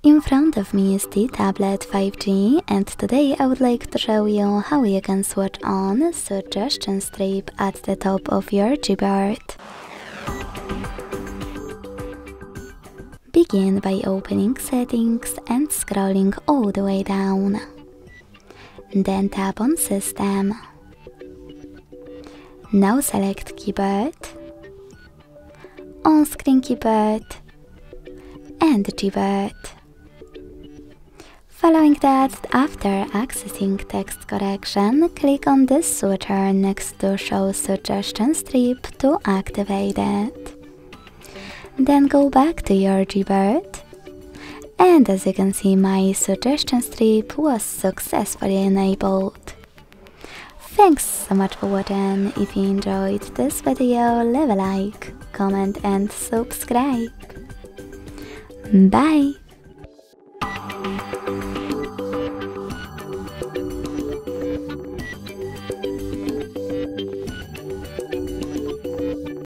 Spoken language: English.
In front of me is the tablet 5G, and today I would like to show you how you can switch on suggestion strip at the top of your Gboard. Begin by opening settings and scrolling all the way down. Then tap on System. Now select Keyboard, On-Screen Keyboard and Gboard. Following that, after accessing text correction, click on this switcher next to Show Suggestion Strip to activate it. Then go back to your Gboard, and as you can see, my suggestion strip was successfully enabled. Thanks so much for watching. If you enjoyed this video, leave a like, comment and subscribe. Bye!